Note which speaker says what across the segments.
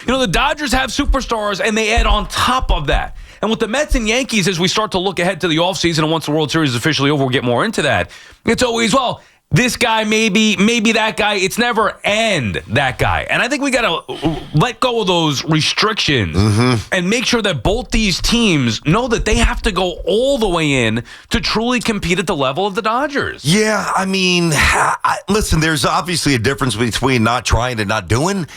Speaker 1: The Dodgers have superstars, and they add on top of that. And with the Mets and Yankees, as we start to look ahead to the offseason, and once the World Series is officially over, we'll get more into that. It's always, this guy, maybe that guy. It's never that guy. And I think we got to let go of those restrictions and make sure that both these teams know that they have to go all the way in to truly compete at the level of the Dodgers.
Speaker 2: Yeah, I mean, listen, there's obviously a difference between not trying and not doing.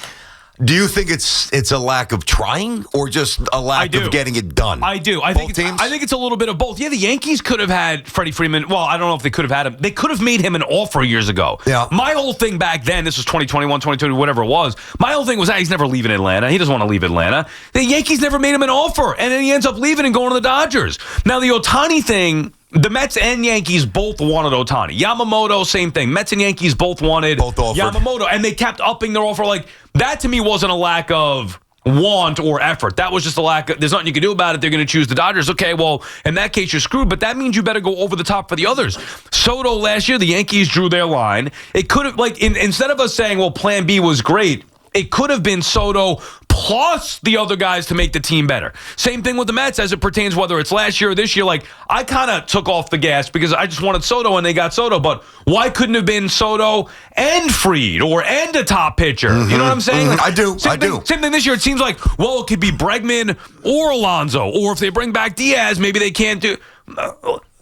Speaker 2: Do you think it's a lack of trying or just a lack of getting it done?
Speaker 1: I do. I think it's a little bit of both. Yeah, the Yankees could have had Freddie Freeman. Well, I don't know if they could have had him. They could have made him an offer years ago.
Speaker 2: Yeah.
Speaker 1: My whole thing back then, this was 2021, 2022, whatever it was, my whole thing was, he's never leaving Atlanta. He doesn't want to leave Atlanta. The Yankees never made him an offer, and then he ends up leaving and going to the Dodgers. Now, the Ohtani thing, the Mets and Yankees both wanted Ohtani. Yamamoto, same thing. Mets and Yankees both wanted Yamamoto, and they kept upping their offer. Like, that to me wasn't a lack of want or effort. That was just a lack of, there's nothing you can do about it. They're going to choose the Dodgers. Okay, well, in that case, you're screwed, but that means you better go over the top for the others. Soto last year, the Yankees drew their line. It could have, instead of us saying, well, plan B was great, it could have been Soto plus the other guys to make the team better. Same thing with the Mets as it pertains whether it's last year or this year. I kind of took off the gas because I just wanted Soto and they got Soto, but why couldn't it have been Soto and Fried and a top pitcher? You know what I'm saying?
Speaker 2: I do.
Speaker 1: Same thing this year. It seems like, it could be Bregman or Alonso, or if they bring back Diaz, maybe they can't do...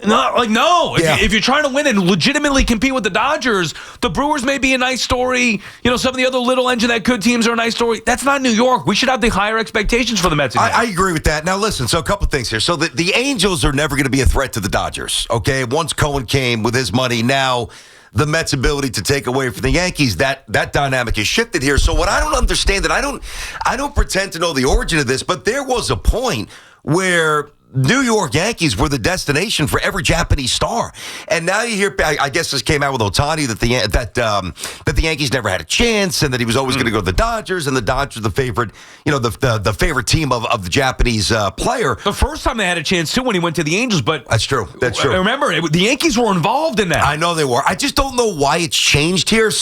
Speaker 1: No. If you're trying to win and legitimately compete with the Dodgers, the Brewers may be a nice story. Some of the other little engine that good teams are a nice story. That's not New York. We should have the higher expectations for the Mets.
Speaker 2: I agree with that. Now, listen, so a couple things here. So the Angels are never going to be a threat to the Dodgers, okay? Once Cohen came with his money, now the Mets' ability to take away from the Yankees, that dynamic has shifted here. So what I don't understand, and I don't pretend to know the origin of this, but there was a point where New York Yankees were the destination for every Japanese star, and now you hear. I guess this came out with Ohtani that the Yankees never had a chance, and that he was always going to go to the Dodgers, and the Dodgers the favorite, the favorite team of the Japanese player.
Speaker 1: The first time they had a chance too when he went to the Angels, but
Speaker 2: that's true.
Speaker 1: Remember, the Yankees were involved in that.
Speaker 2: I know they were. I just don't know why it's changed here.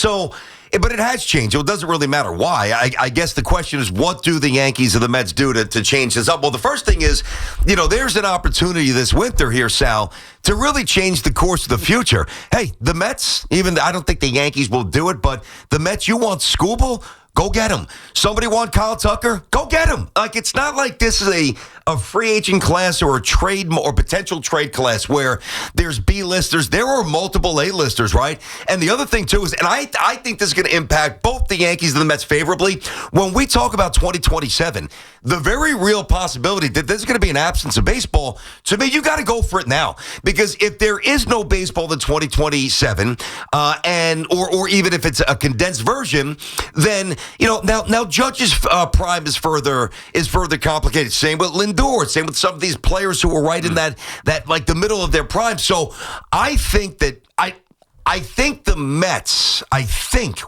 Speaker 2: But it has changed. It doesn't really matter why. I guess the question is, what do the Yankees and the Mets do to change this up? Well, the first thing is, there's an opportunity this winter here, Sal, to really change the course of the future. Hey, the Mets, I don't think the Yankees will do it, but the Mets, you want Skubal? Go get him. Somebody want Kyle Tucker? Go get him. It's not like this is a free agent class or a trade or potential trade class where there's B-listers. There are multiple A-listers, right? And the other thing, too, is, and I think this is going to impact both the Yankees and the Mets favorably. When we talk about 2027, the very real possibility that there's going to be an absence of baseball, to me, you got to go for it now. Because if there is no baseball in 2027, or even if it's a condensed version, then now Judge's prime is further complicated. Same with Lindor. Same with some of these players who are right in that like the middle of their prime. So I think that I think the Mets,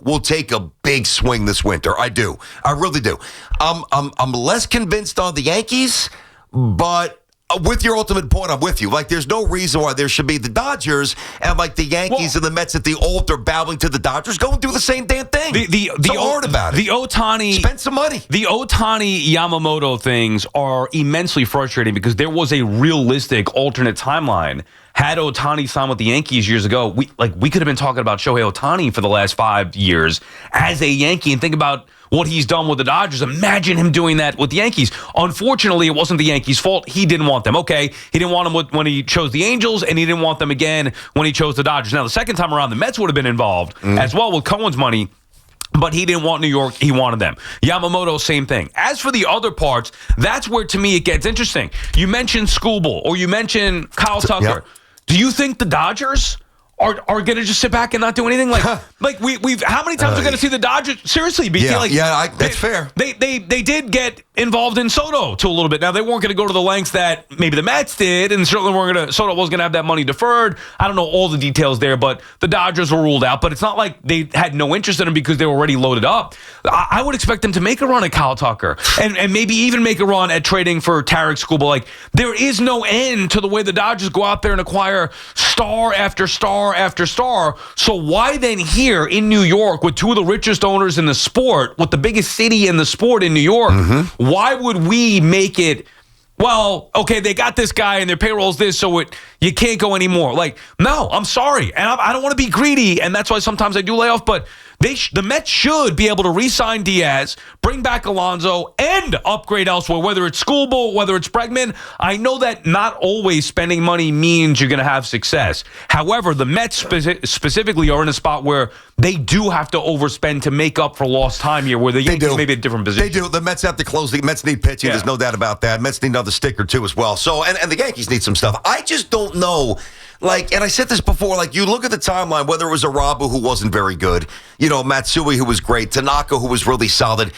Speaker 2: will take a big swing this winter. I do. I really do. I'm less convinced on the Yankees, but with your ultimate point, I'm with you. There's no reason why there should be the Dodgers and the Yankees and the Mets at the altar bowing to the Dodgers. Go and do the same damn thing. So hard about it.
Speaker 1: The Ohtani,
Speaker 2: spend some money.
Speaker 1: The Ohtani Yamamoto things are immensely frustrating because there was a realistic alternate timeline. Had Ohtani signed with the Yankees years ago, we could have been talking about Shohei Ohtani for the last 5 years as a Yankee, and think about what he's done with the Dodgers. Imagine him doing that with the Yankees. Unfortunately, it wasn't the Yankees' fault. He didn't want them. Okay, he didn't want them when he chose the Angels, and he didn't want them again when he chose the Dodgers. Now, the second time around, the Mets would have been involved as well with Cohen's money. But he didn't want New York. He wanted them. Yamamoto, same thing. As for the other parts, that's where, to me, it gets interesting. You mentioned Skubal, or you mentioned Kyle Tucker. Yep. Do you think the Dodgers are going to just sit back and not do anything? We've how many times are we going to see the Dodgers? Seriously, BT,
Speaker 2: that's fair.
Speaker 1: They did get involved in Soto to a little bit. Now, they weren't going to go to the lengths that maybe the Mets did, and certainly Soto was going to have that money deferred. I don't know all the details there, but the Dodgers were ruled out. But it's not like they had no interest in him because they were already loaded up. I would expect them to make a run at Kyle Tucker and maybe even make a run at trading for Tarek Skubal. There is no end to the way the Dodgers go out there and acquire star after star star after star. So why then here in New York with two of the richest owners in the sport, with the biggest city in the sport in New York, why would we make it, well, okay, they got this guy and their payroll's this, so you can't go anymore. Like, no, I'm sorry. And I don't want to be greedy, and that's why sometimes I do lay off, but the Mets should be able to re-sign Diaz, bring back Alonso, and upgrade elsewhere, whether it's Skubal, whether it's Bregman. I know that not always spending money means you're going to have success. However, the Mets specifically are in a spot where they do have to overspend to make up for lost time here, where the Yankees may be a different position.
Speaker 2: They do. The Mets have to close. The Mets need pitching. Yeah. There's no doubt about that. Mets need another sticker, too, as well. So, and the Yankees need some stuff. I just don't know. Like, and I said this before, like, you look at the timeline, whether it was Arabu, who wasn't very good, Matsui, who was great, Tanaka, who was really solid.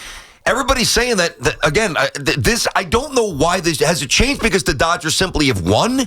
Speaker 2: Everybody's saying that again, this, I don't know why this has it changed, because the Dodgers simply have won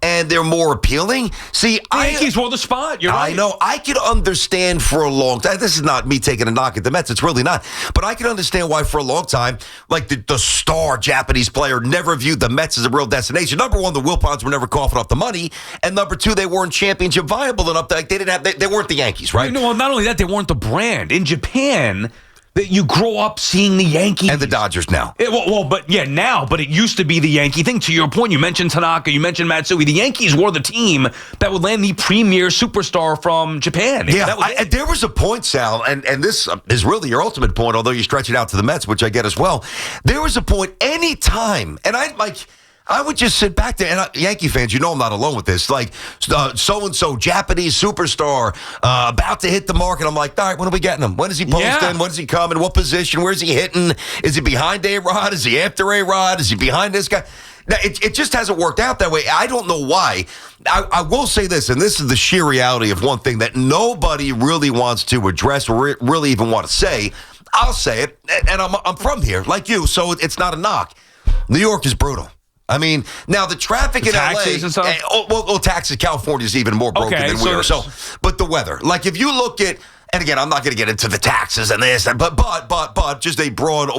Speaker 2: and they're more appealing. See,
Speaker 1: the Yankees were the spot. You're right.
Speaker 2: I know. I could understand for a long time. This is not me taking a knock at the Mets. It's really not. But I can understand why for a long time, like the star Japanese player never viewed the Mets as a real destination. Number one, the Wilpons were never coughing up the money. And number two, they weren't championship viable enough. Like they weren't the Yankees, right?
Speaker 1: No, not only that, they weren't the brand. In Japan, that you grow up seeing the Yankees.
Speaker 2: And the Dodgers now.
Speaker 1: Now. But it used to be the Yankee thing. To your point, you mentioned Tanaka, you mentioned Matsui. The Yankees were the team that would land the premier superstar from Japan.
Speaker 2: Yeah, there was a point, Sal, and this is really your ultimate point, although you stretch it out to the Mets, which I get as well. There was a point any time, and I would just sit back there, and Yankee fans, I'm not alone with this. Like, so-and-so, Japanese superstar, about to hit the market. I'm like, all right, when are we getting him? When is he posting? Yeah. When does he come? In what position? Where's he hitting? Is he behind A-Rod? Is he after A-Rod? Is he behind this guy? Now, it just hasn't worked out that way. I don't know why. I will say this, and this is the sheer reality of one thing that nobody really wants to address or really even want to say. I'll say it, and I'm from here, like you, so it's not a knock. New York is brutal. I mean, now the traffic in LA,
Speaker 1: and stuff?
Speaker 2: Taxes, California is even more broken than we are. So, but the weather, like if you look at, and again, I'm not going to get into the taxes and this, but just a broad,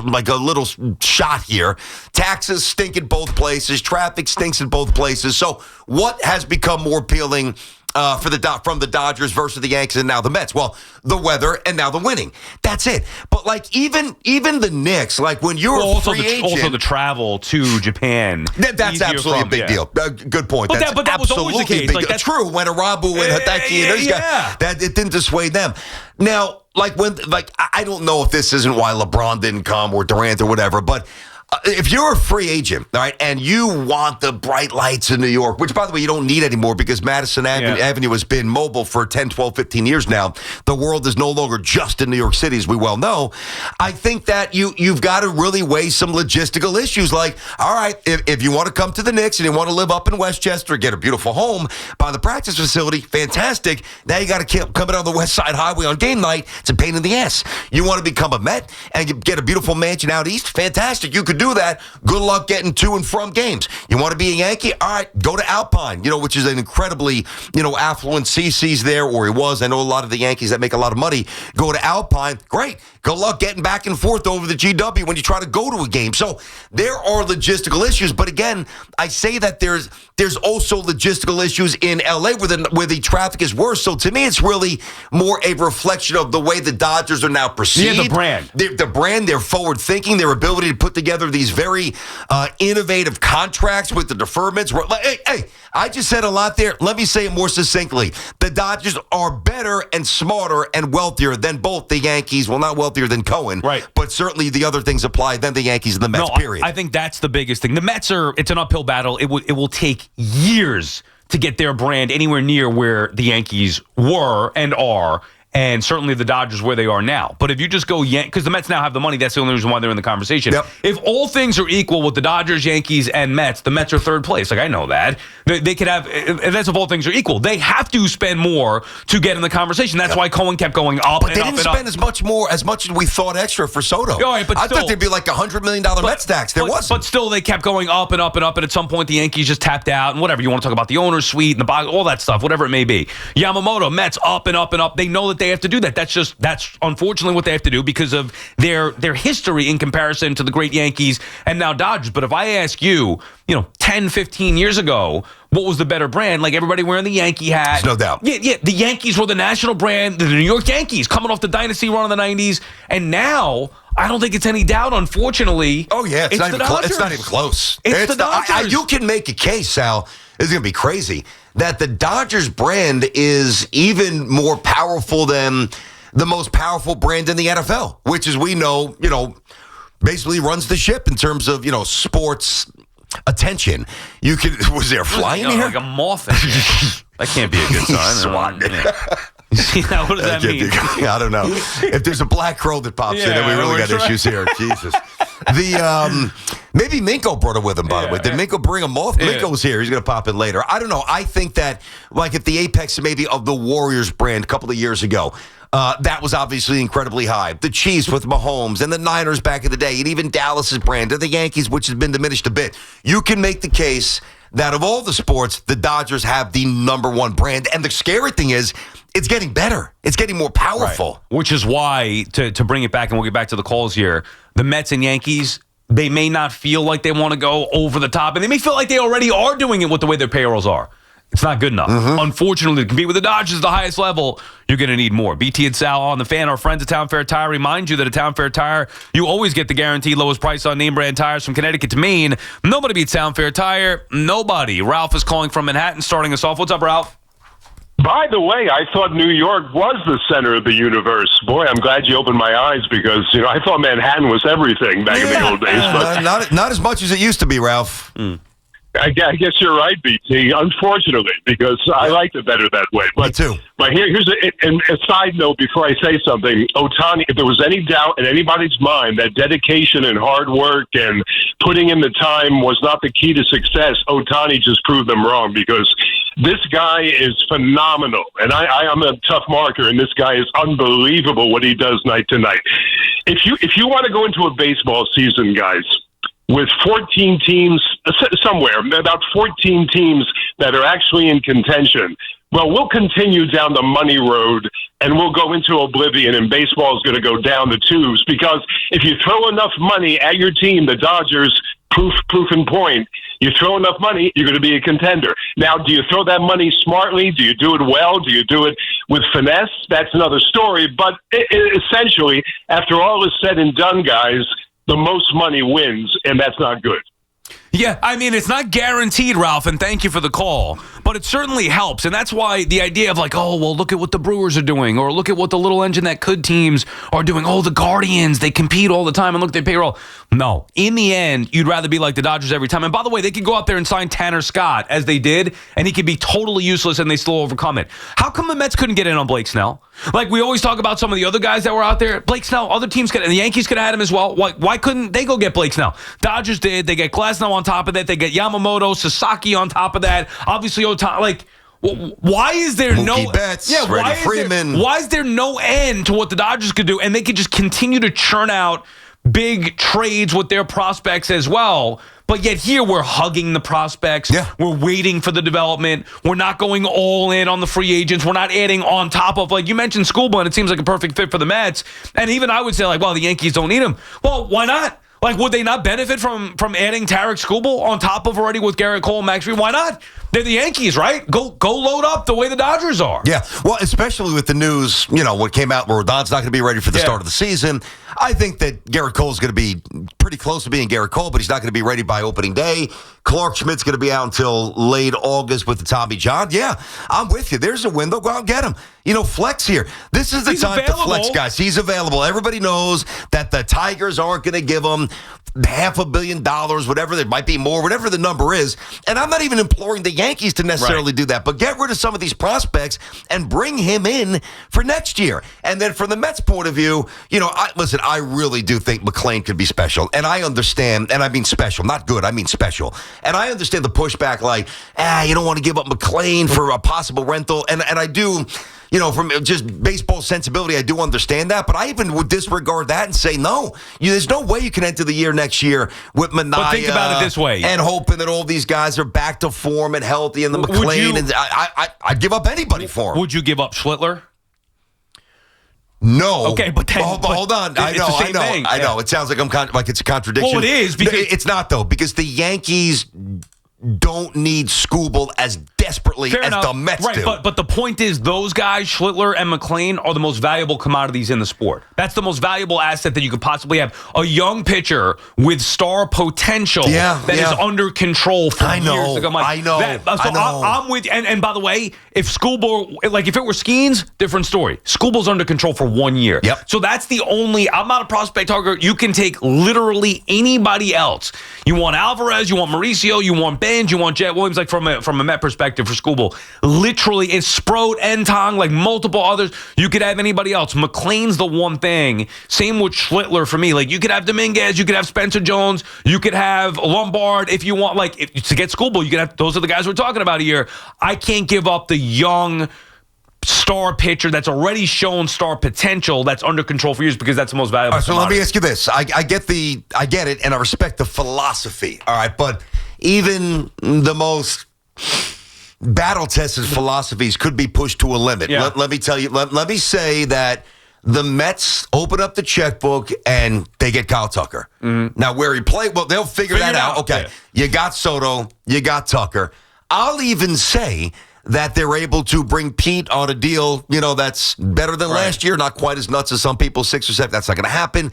Speaker 2: like a little shot here. Taxes stink in both places. Traffic stinks in both places. So, what has become more appealing from the Dodgers versus the Yankees and now the Mets? Well, the weather and now the winning. That's it. But like even the Knicks, like when you're a free agent,
Speaker 1: also the travel to Japan.
Speaker 2: That's absolutely a big deal. Good point.
Speaker 1: But that was always the case.
Speaker 2: Like, that's true. When Arabu and Hideki and those guys, that it didn't dissuade them. Now, I don't know if this isn't why LeBron didn't come or Durant or whatever, but if you're a free agent, all right, and you want the bright lights in New York, which, by the way, you don't need anymore because Madison Avenue has been mobile for 10, 12, 15 years now. The world is no longer just in New York City, as we well know. I think that you've got to really weigh some logistical issues. Like, all right, if you want to come to the Knicks and you want to live up in Westchester, get a beautiful home by the practice facility, fantastic. Now you got to come down the West Side Highway on game night. It's a pain in the ass. You want to become a Met and get a beautiful mansion out east? Fantastic. You could do that. Good luck getting to and from games. You want to be a Yankee? All right, go to Alpine, which is an incredibly, affluent CC's there, or he was. I know a lot of the Yankees that make a lot of money go to Alpine. Great. Good luck getting back and forth over the GW when you try to go to a game. So there are logistical issues. But again, I say that there's also logistical issues in LA where the traffic is worse. So to me, it's really more a reflection of the way the Dodgers are now perceived.
Speaker 1: Yeah, the brand.
Speaker 2: The brand, their forward thinking, their ability to put together these very innovative contracts with the deferments. Hey, I just said a lot there. Let me say it more succinctly. The Dodgers are better and smarter and wealthier than both the Yankees. Well, not wealthier than Cohen,
Speaker 1: right?
Speaker 2: But certainly the other things apply than the Yankees and the Mets, period.
Speaker 1: I think that's the biggest thing. The Mets it's an uphill battle. It will take years to get their brand anywhere near where the Yankees were and are. And certainly the Dodgers where they are now. But if you just go because the Mets now have the money, that's the only reason why they're in the conversation.
Speaker 2: Yep.
Speaker 1: If all things are equal with the Dodgers, Yankees, and Mets, the Mets are third place. Like, I know that. They could have, and that's if all things are equal. They have to spend more to get in the conversation. That's why Cohen kept going up
Speaker 2: but and up and up. But they didn't spend as much as we thought extra for Soto.
Speaker 1: All right, but
Speaker 2: I thought there'd be like $100 million Mets tax. There wasn't.
Speaker 1: But still, they kept going up and up and up. And at some point, the Yankees just tapped out. And whatever, you want to talk about the owner's suite and the box, all that stuff, whatever it may be. Yamamoto, Mets up and up and up. They know that they have to do that. That's unfortunately what they have to do because of their history in comparison to the great Yankees and now Dodgers. But if I ask you, 10, 15 years ago, what was the better brand? Like everybody wearing the Yankee hat.
Speaker 2: There's no doubt.
Speaker 1: Yeah. The Yankees were the national brand. The New York Yankees coming off the dynasty run in the 90s. And now, I don't think it's any doubt, unfortunately.
Speaker 2: Oh, yeah. It's not even close.
Speaker 1: It's the Dodgers.
Speaker 2: You can make a case, Sal. This is going to be crazy, that the Dodgers brand is even more powerful than the most powerful brand in the NFL, which, as we know, basically runs the ship in terms of, sports attention. Was there a fly in here?
Speaker 1: Like a moth in here. That can't be a good sign.
Speaker 2: Swat.
Speaker 1: Yeah, what does that mean?
Speaker 2: I don't know. If there's a black crow that pops in, then we really got issues here. Jesus. Maybe Minko brought it with him, by the way. Did Minko bring a moth? Yeah. Minko's here. He's going to pop in later. I don't know. I think that, like, if the apex maybe of the Warriors brand a couple of years ago, that was obviously incredibly high. The Chiefs with Mahomes and the Niners back in the day, and even Dallas's brand and the Yankees, which has been diminished a bit. You can make the case that of all the sports, the Dodgers have the number one brand. And the scary thing is, it's getting better. It's getting more powerful.
Speaker 1: Right. Which is why, to bring it back, and we'll get back to the calls here, the Mets and Yankees, they may not feel like they want to go over the top, and they may feel like they already are doing it with the way their payrolls are. It's not good enough. Mm-hmm. Unfortunately, to compete with the Dodgers at the highest level, you're going to need more. BT and Sal on the Fan, our friends at Town Fair Tire, remind you that at Town Fair Tire, you always get the guaranteed lowest price on name brand tires from Connecticut to Maine. Nobody beats Town Fair Tire. Nobody. Ralph is calling from Manhattan, starting us off. What's up, Ralph?
Speaker 3: By the way, I thought New York was the center of the universe. Boy, I'm glad you opened my eyes because, I thought Manhattan was everything back in the old days. But
Speaker 2: not as much as it used to be, Ralph.
Speaker 3: I guess you're right, BT, unfortunately, because I liked it better that way. But,
Speaker 2: me too.
Speaker 3: But here's a side note before I say something. Ohtani, if there was any doubt in anybody's mind that dedication and hard work and putting in the time was not the key to success, Ohtani just proved them wrong because this guy is phenomenal. And I'm a tough marker, and this guy is unbelievable what he does night to night. If you want to go into a baseball season, guys, with 14 teams, somewhere, about 14 teams that are actually in contention, well, we'll continue down the money road and we'll go into oblivion, and baseball is going to go down the tubes because if you throw enough money at your team, the Dodgers, proof in point, you throw enough money, you're going to be a contender. Now, do you throw that money smartly? Do you do it well? Do you do it with finesse? That's another story. But essentially, after all is said and done, guys, the most money wins, and that's not good.
Speaker 1: Yeah, I mean, it's not guaranteed, Ralph, and thank you for the call, but it certainly helps, and that's why the idea of like, oh, well, look at what the Brewers are doing, or look at what the little engine that could teams are doing. Oh, the Guardians, they compete all the time, and look at their payroll. No, in the end, you'd rather be like the Dodgers every time. And by the way, they could go out there and sign Tanner Scott, as they did, and he could be totally useless, and they still overcome it. How come the Mets couldn't get in on Blake Snell? Like, we always talk about some of the other guys that were out there. Blake Snell, other teams could, and the Yankees could have had him as well. Why couldn't they go get Blake Snell? Dodgers did. They get Glasnow on top of that. They get Yamamoto, Sasaki on top of that. Obviously, Ohtani. Like, why is there
Speaker 2: Mookie Betts, Freeman.
Speaker 1: Why is there no end to what the Dodgers could do? And they could just continue to churn out big trades with their prospects as well. But yet here we're hugging the prospects.
Speaker 2: Yeah.
Speaker 1: We're waiting for the development. We're not going all in on the free agents. We're not adding on top of, like you mentioned, Skubal, and it seems like a perfect fit for the Mets. And even I would say, like, well, the Yankees don't need him. Well, why not? Like, would they not benefit from adding Tarek Skubal on top of already with Garrett Cole and Max Fried? Why not? They're the Yankees, right? Go load up the way the Dodgers are.
Speaker 2: Yeah, well, especially with the news, what came out where Rodon's not going to be ready for the start of the season. I think that Garrett Cole's going to be pretty close to being Garrett Cole, but he's not going to be ready by opening day. Clark Schmidt's going to be out until late August with the Tommy John. Yeah, I'm with you. There's a window. Go out and get him. Flex here. This is the time to flex, guys. He's available. Everybody knows that the Tigers aren't going to give him $500 million, whatever. There might be more, whatever the number is. And I'm not even imploring the Yankees to necessarily do that, but get rid of some of these prospects and bring him in for next year. And then from the Mets' point of view, I really do think McClain could be special. And I understand, and I mean special, not good, I mean special. And I understand the pushback like, you don't want to give up McClain for a possible rental. And I do, from just baseball sensibility, I do understand that. But I even would disregard that and say, no, there's no way you can enter the year next year with Manaea.
Speaker 1: But think about it this way.
Speaker 2: And hoping that all these guys are back to form and healthy and the McClain. And I'd give up anybody for him.
Speaker 1: Would you give up Schlittler?
Speaker 2: No.
Speaker 1: Okay, but then
Speaker 2: hold on. I know. It sounds like like it's a contradiction.
Speaker 1: Well, it is. Because
Speaker 2: it's not though, because the Yankees don't need Skubal as desperately as the Mets do.
Speaker 1: But the point is, those guys, Schlittler and McLean, are the most valuable commodities in the sport. That's the most valuable asset that you could possibly have. A young pitcher with star potential that is under control for years to come.
Speaker 2: I know.
Speaker 1: I'm with you. And by the way, if Skubal, like if it were Skeens, different story. Skubal's under control for 1 year.
Speaker 2: Yep.
Speaker 1: So that's the only, I'm not a prospect target. You can take literally anybody else. You want Alvarez, you want Mauricio, you want Ben, you want Jet Williams, like from a Met perspective for Skubal. Literally, it's Sproat, Entong, like multiple others. You could have anybody else. McLean's the one thing. Same with Schlittler for me. Like you could have Dominguez, you could have Spencer Jones, you could have Lombard if you want. Like to get Skubal, you could have. Those are the guys we're talking about here. I can't give up the young star pitcher that's already shown star potential that's under control for years because that's the most valuable.
Speaker 2: All right, so let me ask you this. I get it, and I respect the philosophy. All right, but even the most battle-tested philosophies could be pushed to a limit.
Speaker 1: Yeah.
Speaker 2: Let me tell you, let me say that the Mets open up the checkbook and they get Kyle Tucker. Mm-hmm. Now, where he played, well, they'll figure that out. Okay, You got Soto, you got Tucker. I'll even say that they're able to bring Pete on a deal, that's better than last year. Not quite as nuts as some people, 6 or 7. That's not going to happen.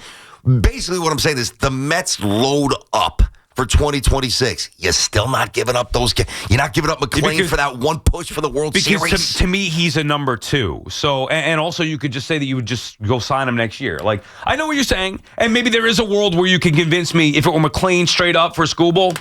Speaker 2: Basically, what I'm saying is the Mets load up for 2026. You're still not giving up those guys. You're not giving up McLean for that one push for the World Series.
Speaker 1: Because to me, he's a number 2. So, and also you could just say that you would just go sign him next year. Like, I know what you're saying, and maybe there is a world where you can convince me if it were McLean straight up for Skubal.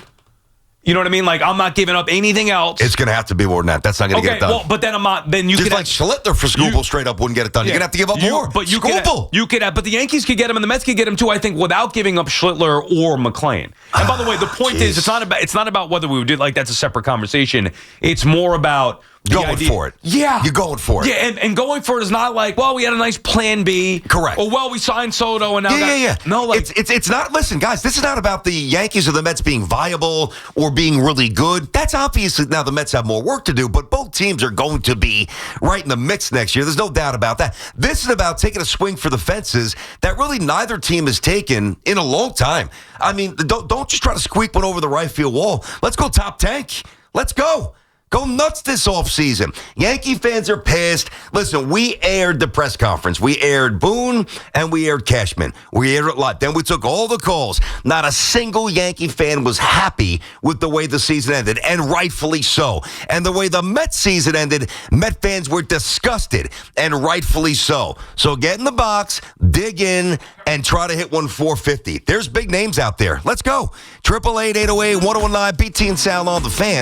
Speaker 1: You know what I mean? Like, I'm not giving up anything else.
Speaker 2: It's going to have to be more than that. That's not going to get it done.
Speaker 1: Well, but then I'm not. Then you
Speaker 2: just
Speaker 1: could
Speaker 2: like Schlittler for Skubal straight up wouldn't get it done. You're going to have to give up more.
Speaker 1: But you
Speaker 2: Skubal.
Speaker 1: could have. But the Yankees could get him, and the Mets could get him too. I think without giving up Schlittler or McLean. And by the way, the point is, it's not about whether we would do like that's a separate conversation. It's more about
Speaker 2: going for it.
Speaker 1: Yeah.
Speaker 2: You're going for it.
Speaker 1: Yeah, and going for it is not like, well, we had a nice plan B.
Speaker 2: Correct.
Speaker 1: Or, well, we signed Soto and now
Speaker 2: Yeah.
Speaker 1: No, like
Speaker 2: it's not, listen, guys, this is not about the Yankees or the Mets being viable or being really good. That's obviously, now the Mets have more work to do, but both teams are going to be right in the mix next year. There's no doubt about that. This is about taking a swing for the fences that really neither team has taken in a long time. I mean, don't just try to squeak one over the right field wall. Let's go top tank. Let's go. Go nuts this offseason. Yankee fans are pissed. Listen, we aired the press conference. We aired Boone and we aired Cashman. We aired it a lot. Then we took all the calls. Not a single Yankee fan was happy with the way the season ended, and rightfully so. And the way the Mets season ended, Met fans were disgusted, and rightfully so. So get in the box, dig in, and try to hit 450. There's big names out there. Let's go. 888-808-1019, BT and Sal on the Fan.